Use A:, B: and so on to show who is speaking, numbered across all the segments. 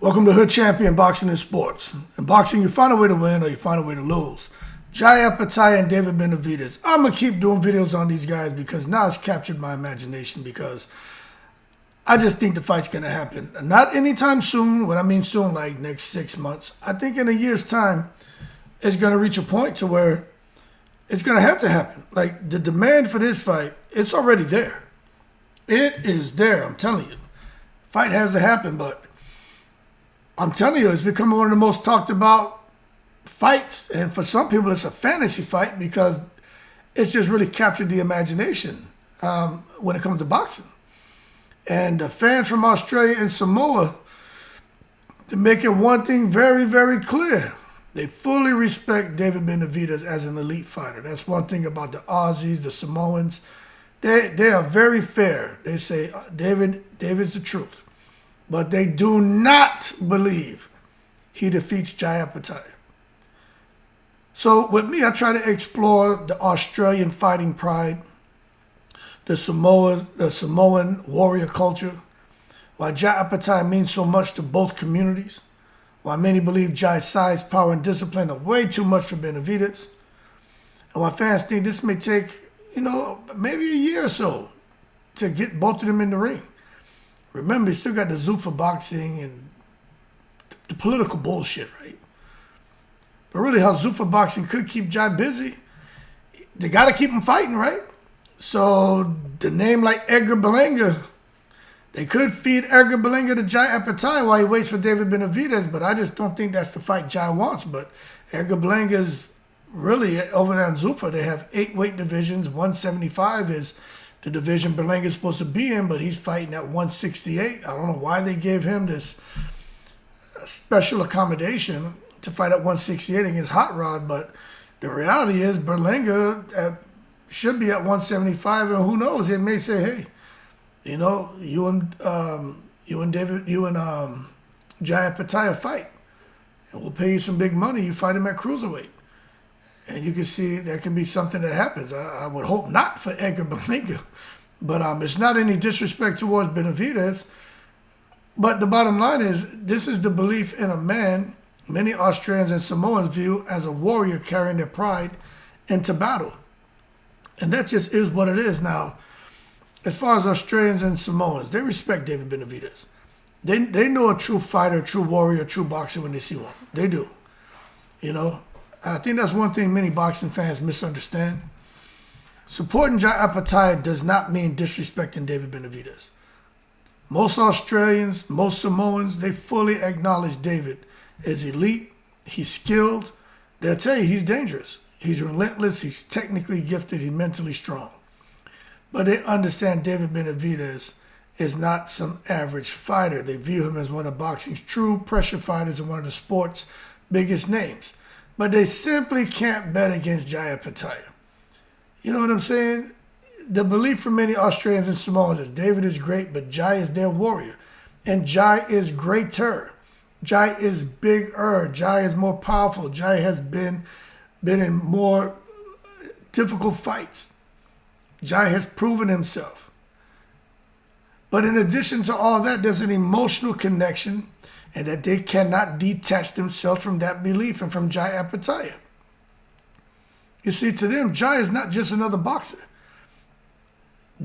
A: Welcome to Hood Champion Boxing and Sports. In boxing, you find a way to win or you find a way to lose. Jai Opetaia and David Benavidez. I'm going to keep doing videos on these guys because now it's captured my imagination because I just think the fight's going to happen. Not anytime soon. When I mean soon, like next 6 months. I think in a year's time, it's going to reach a point to where it's going to have to happen. Like the demand for this fight, it's already there. It is there, I'm telling you. Fight has to happen, but I'm telling you, it's become one of the most talked about fights. And for some people, it's a fantasy fight because it's just really captured the imagination when it comes to boxing. And the fans from Australia and Samoa, they're making one thing very, very clear. They fully respect David Benavidez as an elite fighter. That's one thing about the Aussies, the Samoans. They are very fair. They say, David's the truth. But they do not believe he defeats Jai Opetaia. So with me, I try to explore the Australian fighting pride, the Samoan warrior culture, why Jai Opetaia means so much to both communities, why many believe Jai's size, power, and discipline are way too much for Benavidez, and why fans think this may take, maybe a year or so to get both of them in the ring. Remember, you still got the Zuffa Boxing and the political bullshit, right? But really, how Zuffa Boxing could keep Jai busy, they got to keep him fighting, right? So the name like Edgar Berlanga, they could feed Edgar Berlanga to Jai Opetaia while he waits for David Benavidez, but I just don't think that's the fight Jai wants. But Edgar Berlanga is really, over there in Zuffa, they have 8 weight divisions. 175 is the division Berlanga is supposed to be in, but he's fighting at 168. I don't know why they gave him this special accommodation to fight at 168 against Hot Rod, but the reality is Berlanga should be at 175, and who knows? They may say, hey, you and Jai Opetaia fight, and we'll pay you some big money. You fight him at cruiserweight. And you can see that can be something that happens. I would hope not for Edgar Berlanga. But it's not any disrespect towards Benavidez. But the bottom line is, this is the belief in a man many Australians and Samoans view as a warrior carrying their pride into battle. And that just is what it is. Now, as far as Australians and Samoans, they respect David Benavidez. They know a true fighter, a true warrior, a true boxer when they see one. They do. I think that's one thing many boxing fans misunderstand. Supporting Jai Opetaia does not mean disrespecting David Benavidez. Most Australians, most Samoans, they fully acknowledge David as elite. He's skilled. They'll tell you he's dangerous. He's relentless. He's technically gifted. He's mentally strong. But they understand David Benavidez is not some average fighter. They view him as one of boxing's true pressure fighters and one of the sport's biggest names. But they simply can't bet against Jai Opetaia. You know what I'm saying? The belief from many Australians and Samoans is David is great, but Jai is their warrior. And Jai is greater. Jai is bigger. Jai is more powerful. Jai has been in more difficult fights. Jai has proven himself. But in addition to all that, there's an emotional connection, and that they cannot detach themselves from that belief and from Jai Opetaia. You see, to them, Jai is not just another boxer.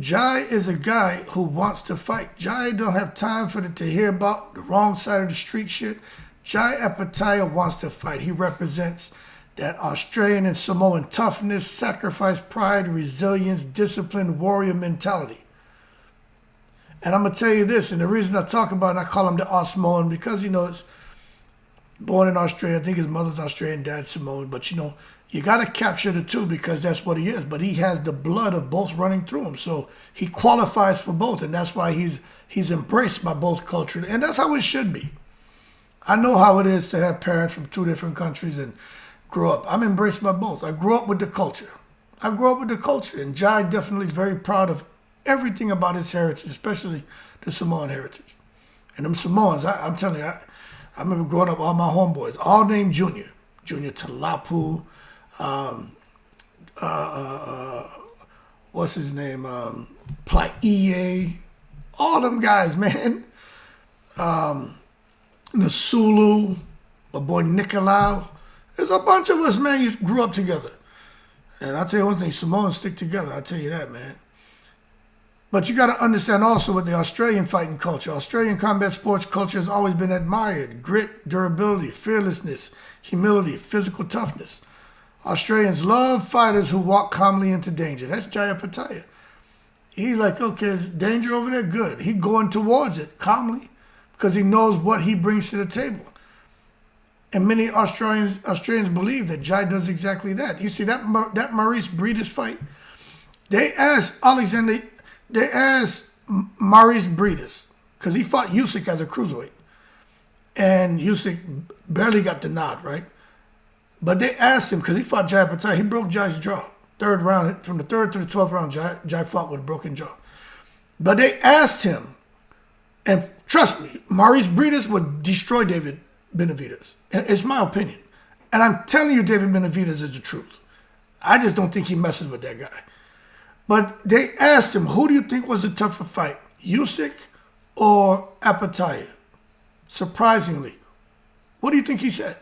A: Jai is a guy who wants to fight. Jai don't have time to hear about the wrong side of the street shit. Jai Opetaia wants to fight. He represents that Australian and Samoan toughness, sacrifice, pride, resilience, discipline, warrior mentality. And I'm going to tell you this, and the reason I talk about it, I call him the Samoan because, it's born in Australia. I think his mother's Australian, dad's Samoan. But, you got to capture the two because that's what he is. But he has the blood of both running through him. So he qualifies for both, and that's why he's embraced by both cultures. And that's how it should be. I know how it is to have parents from 2 different countries and grow up. I'm embraced by both. I grew up with the culture. And Jai definitely is very proud of everything about his heritage, especially the Samoan heritage. And them Samoans, I'm telling you, I remember growing up, all my homeboys, all named Junior. Junior Talapu, what's his name? Plaie, all them guys, man. the Sulu, my boy Nicolau. There's a bunch of us, man, you grew up together. And I'll tell you one thing, Samoans stick together, I'll tell you that, man. But you got to understand also with the Australian fighting culture. Australian combat sports culture has always been admired. Grit, durability, fearlessness, humility, physical toughness. Australians love fighters who walk calmly into danger. That's Jai Opetaia. He like, okay, there's danger over there, good. He going towards it calmly because he knows what he brings to the table. And many Australians believe that Jai does exactly that. You see that Maurice Breedis fight? They asked Maurice Breedis, because he fought Usyk as a cruiserweight. And Usyk barely got the nod, right? But they asked him, because he fought Jai Opetaia, he broke Jai's jaw. Third round, from the third to the 12th round, Jai fought with a broken jaw. But they asked him, and trust me, Maurice Breedis would destroy David Benavidez. It's my opinion. And I'm telling you, David Benavidez is the truth. I just don't think he messes with that guy. But they asked him, who do you think was the tougher fight, Usyk or Opetaia? Surprisingly, what do you think he said?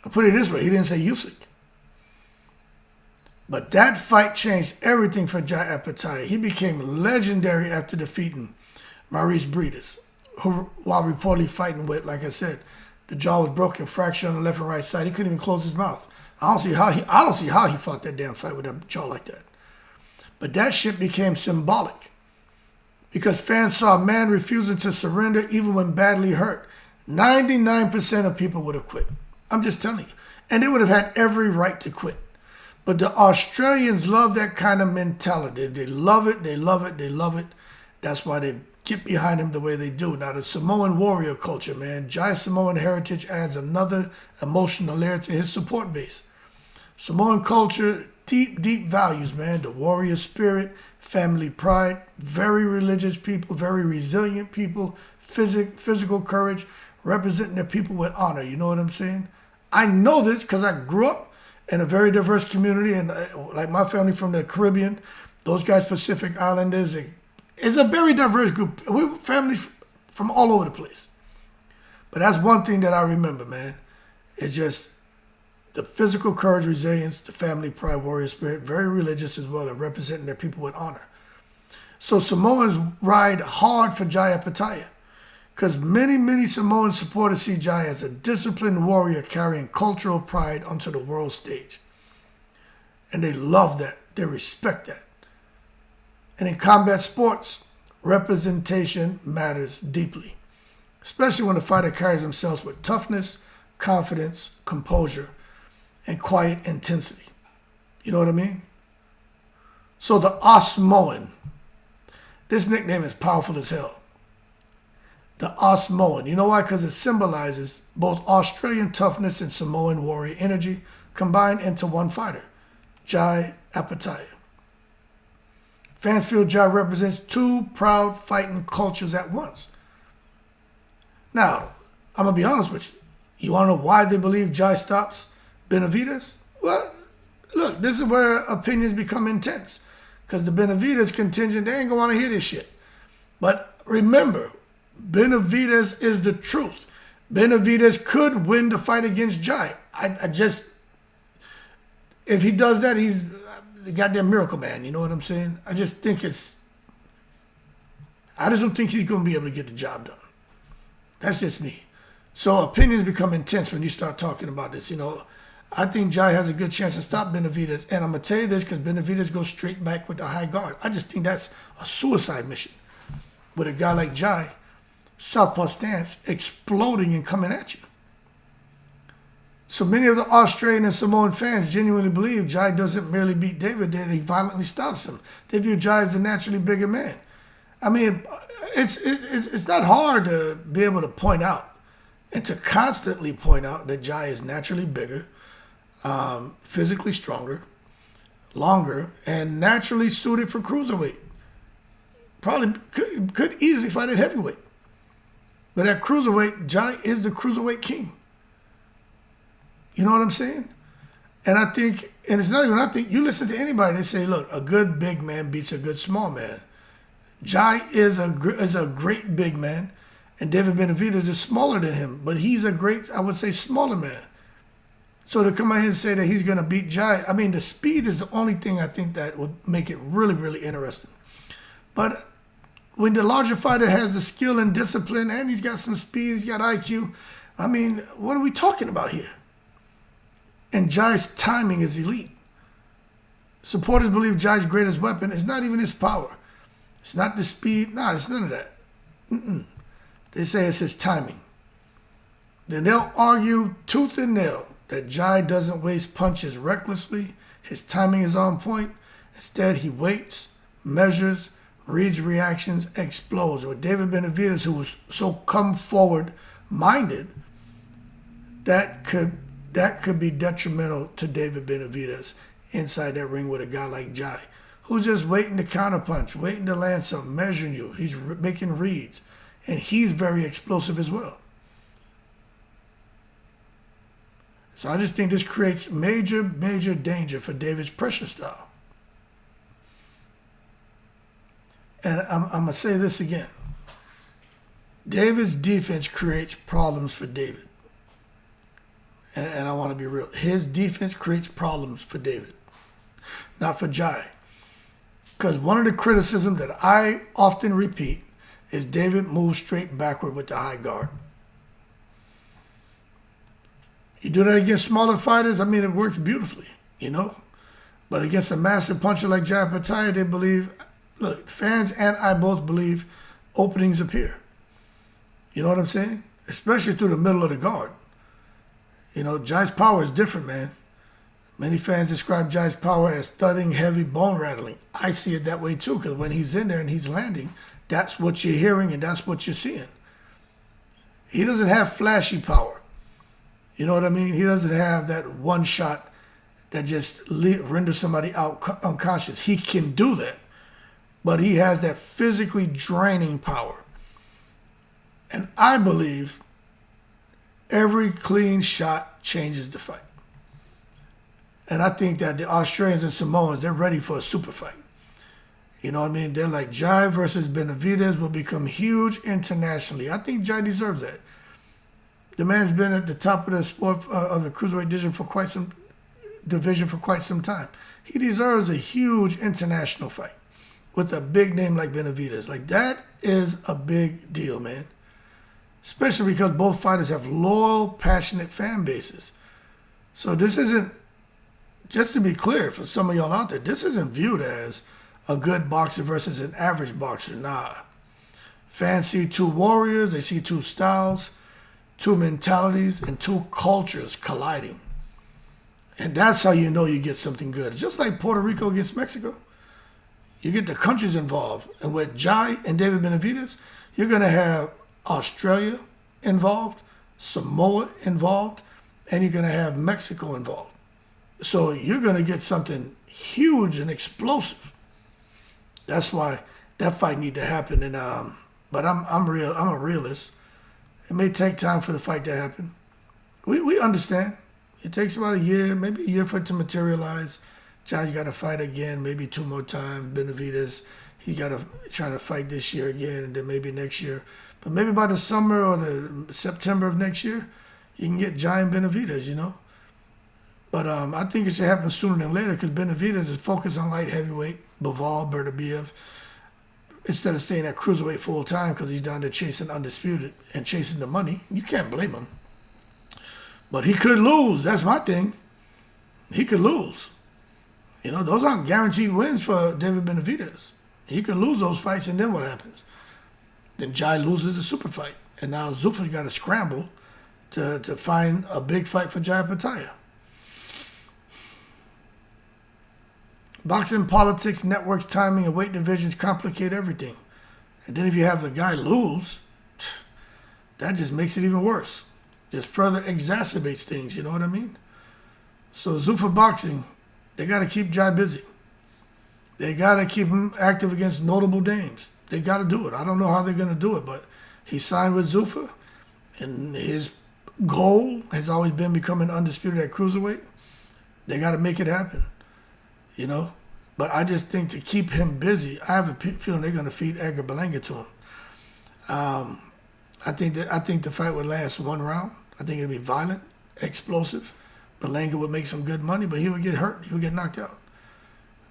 A: I'll put it this way, he didn't say Usyk. But that fight changed everything for Jai Opetaia. He became legendary after defeating Maurice Breedis, who, while reportedly fighting with, like I said, the jaw was broken, fracture on the left and right side. He couldn't even close his mouth. I don't see how he fought that damn fight with that jaw like that. But that shit became symbolic because fans saw a man refusing to surrender even when badly hurt. 99% of people would have quit. I'm just telling you. And they would have had every right to quit. But the Australians love that kind of mentality. They love it, they love it, they love it. That's why they get behind him the way they do. Now, the Samoan warrior culture, man, Jai's Samoan heritage adds another emotional layer to his support base. Samoan culture, deep values, man. The warrior spirit, family pride, very religious people, very resilient people, physical courage, representing their people with honor. You know what I'm saying? I know this because I grew up in a very diverse community, and like my family from the Caribbean, those guys, Pacific Islanders, it's a very diverse group. We're family from all over the place. But that's one thing that I remember, man. It's just the physical courage, resilience, the family pride, warrior spirit, very religious as well, and representing their people with honor. So Samoans ride hard for Jai Opetaia because many Samoan supporters see Jai as a disciplined warrior carrying cultural pride onto the world stage. And they love that. They respect that. And in combat sports, representation matters deeply, especially when the fighter carries themselves with toughness, confidence, composure, and quiet intensity. You know what I mean? So the Samoan, this nickname is powerful as hell. The Samoan. You know why? Because it symbolizes both Australian toughness and Samoan warrior energy combined into one fighter, Jai Opetaia. Fans feel Jai represents two proud fighting cultures at once. Now, I'm going to be honest with you. You want to know why they believe Jai stops Benavidez? Well, look, this is where opinions become intense. Because the Benavidez contingent, they ain't going to want to hear this shit. But remember, Benavidez is the truth. Benavidez could win the fight against Jai. If he does that, he's the goddamn miracle man. You know what I'm saying? I just don't think he's going to be able to get the job done. That's just me. So opinions become intense when you start talking about this. You know, I think Jai has a good chance to stop Benavidez. And I'm going to tell you this because Benavidez goes straight back with the high guard. I just think that's a suicide mission. With a guy like Jai, southpaw stance, exploding and coming at you. So many of the Australian and Samoan fans genuinely believe Jai doesn't merely beat David, that he violently stops him. They view Jai as a naturally bigger man. I mean, it's not hard to be able to point out and to constantly point out that Jai is naturally bigger, physically stronger, longer, and naturally suited for cruiserweight. Probably could easily fight at heavyweight. But at cruiserweight, Jai is the cruiserweight king. You know what I'm saying? And I think, and it's not even I think, you listen to anybody, they say, look, a good big man beats a good small man. Jai is a great big man, And David Benavidez is smaller than him, but he's a great, I would say, smaller man. So to come out here and say that he's going to beat Jai, I mean, the speed is the only thing I think that would make it really, really interesting. But when the larger fighter has the skill and discipline and he's got some speed, he's got IQ, I mean, what are we talking about here? And Jai's timing is elite. Supporters believe Jai's greatest weapon is not even his power. It's not the speed. Nah, it's none of that. They say it's his timing. Then they'll argue tooth and nail that Jai doesn't waste punches recklessly. His timing is on point. Instead, he waits, measures, reads reactions, explodes. With David Benavidez, who was so come forward minded, that could be detrimental to David Benavidez inside that ring with a guy like Jai, who's just waiting to counterpunch, waiting to land something, measuring you. He's making reads, and he's very explosive as well. So I just think this creates major, major danger for David's pressure style. And I'm going to say this again. David's defense creates problems for David. And I want to be real. His defense creates problems for David, not for Jai. Because one of the criticisms that I often repeat is David moves straight backward with the high guard. You do that against smaller fighters, I mean, it works beautifully, you know. But against a massive puncher like Jai Opetaia, they believe, look, fans and I both believe openings appear. You know what I'm saying? Especially through the middle of the guard. You know, Jai's power is different, man. Many fans describe Jai's power as thudding, heavy, bone rattling. I see it that way too, because when he's in there and he's landing, that's what you're hearing and that's what you're seeing. He doesn't have flashy power. You know what I mean? He doesn't have that one shot that just renders somebody out unconscious. He can do that, but he has that physically draining power. And I believe every clean shot changes the fight. And I think that the Australians and Samoans, they're ready for a super fight. You know what I mean? They're like, Jai versus Benavidez will become huge internationally. I think Jai deserves that. The man's been at the top of the sport of the cruiserweight division for quite some time. He deserves a huge international fight with a big name like Benavidez. Like, that is a big deal, man. Especially because both fighters have loyal, passionate fan bases. So this isn't, just to be clear for some of y'all out there, this isn't viewed as a good boxer versus an average boxer. Nah. Fans see two warriors, they see two styles, two mentalities, and two cultures colliding. And that's how you know you get something good. Just like Puerto Rico against Mexico. You get the countries involved. And with Jai and David Benavidez, you're going to have Australia involved, Samoa involved, and you're going to have Mexico involved. So you're going to get something huge and explosive. That's why that fight need to happen. And but I'm a realist. It may take time for the fight to happen. We understand. It takes about a year, maybe a year for it to materialize. Jai's got to fight again, maybe 2 more times. Benavidez, he got to try to fight this year again, and then maybe next year. But maybe by the summer or the September of next year, you can get Jai and Benavidez, you know. But I think it should happen sooner than later because Benavidez is focused on light heavyweight, Bivol, Bertabiev, instead of staying at cruiserweight full time because he's down there chasing undisputed and chasing the money. You can't blame him. But he could lose. That's my thing. He could lose. You know, those aren't guaranteed wins for David Benavidez. He could lose those fights, and then what happens? Then Jai loses the super fight. And now Zuffa's got to scramble to find a big fight for Jai Opetaia. Boxing, politics, networks, timing, and weight divisions complicate everything. And then if you have the guy lose, that just makes it even worse. Just further exacerbates things, you know what I mean? So Zuffa Boxing, they got to keep Jai busy. They got to keep him active against notable names. They got to do it. I don't know how they're going to do it, but he signed with Zuffa, and his goal has always been becoming undisputed at cruiserweight. They got to make it happen, you know? But I just think to keep him busy, I have a feeling they're going to feed Edgar Berlanga to him. I think the fight would last one round. I think it'd be violent, explosive. Berlanga would make some good money, but he would get hurt. He would get knocked out.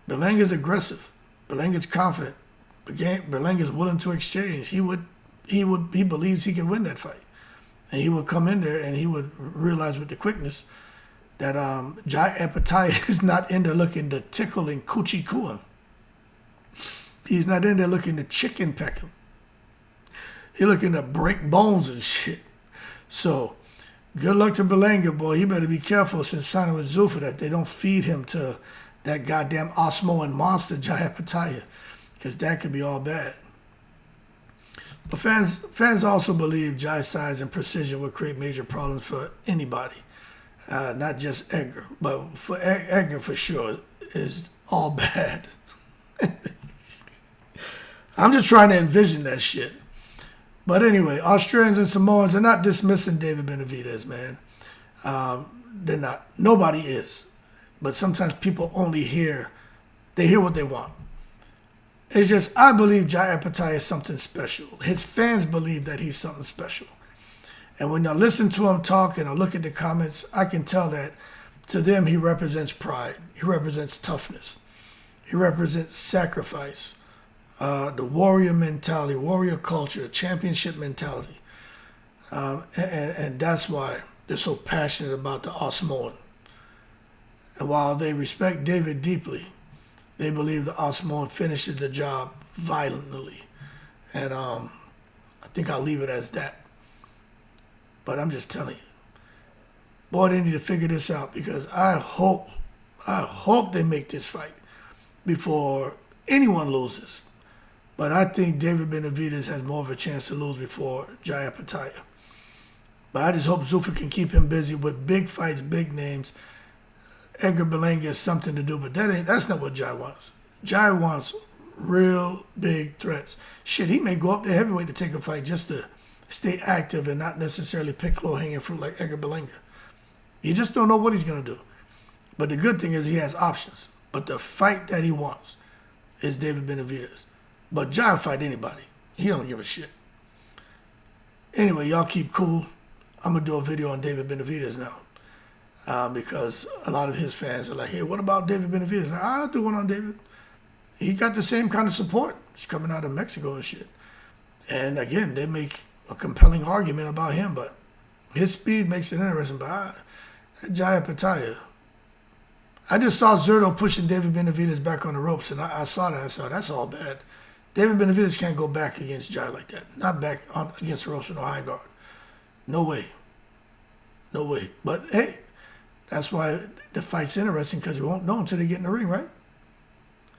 A: Berlanga's aggressive. Berlanga's confident. Berlanga's willing to exchange. He believes he can win that fight. And he would come in there and he would realize with the quickness that Jai Opetaia is not in there looking to tickle and coochie coo him. He's not in there looking to chicken peck him. He's looking to break bones and shit. So, good luck to Berlanga, boy. He better be careful since signing with Zuffa that they don't feed him to that goddamn Samoan monster, Jai Opetaia, because that could be all bad. But fans also believe Jai's size and precision would create major problems for anybody, not just Edgar, but for Edgar for sure is all bad. I'm just trying to envision that shit. But anyway, Australians and Samoans are not dismissing David Benavidez, man. They're not. Nobody is. But sometimes people only hear what they want. It's just, I believe Jai Opetaia is something special. His fans believe that he's something special. And when I listen to him talk and I look at the comments, I can tell that to them he represents pride. He represents toughness. He represents sacrifice. The warrior mentality, warrior culture, championship mentality. And that's why they're so passionate about the Samoan. And while they respect David deeply, they believe the Samoan finishes the job violently. And I think I'll leave it as that. But I'm just telling you, boy, they need to figure this out, because I hope they make this fight before anyone loses. But I think David Benavidez has more of a chance to lose before Jai Opetaia. But I just hope Zuffa can keep him busy with big fights, big names. Edgar Berlanga has something to do, but that's not what Jai wants. Jai wants real big threats. Shit, he may go up to heavyweight to take a fight just to stay active and not necessarily pick low-hanging fruit like Edgar Berlanga. You just don't know what he's going to do. But the good thing is he has options. But the fight that he wants is David Benavidez. But Jai will fight anybody. He don't give a shit. Anyway, y'all keep cool. I'm going to do a video on David Benavidez now. Because a lot of his fans are like, hey, what about David Benavidez? I'll do one on David. He got the same kind of support. He's coming out of Mexico and shit. And again, they make a compelling argument about him, but his speed makes it interesting. But Jai Opetaia, I just saw Zerto pushing David Benavidez back on the ropes, and I saw that. I saw that's all bad. David Benavidez can't go back against Jai like that. Not back against the ropes with no high guard. No way. No way. But hey, that's why the fight's interesting, because you won't know until they get in the ring, right?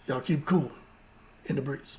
A: Y'all keep cool in the breeze.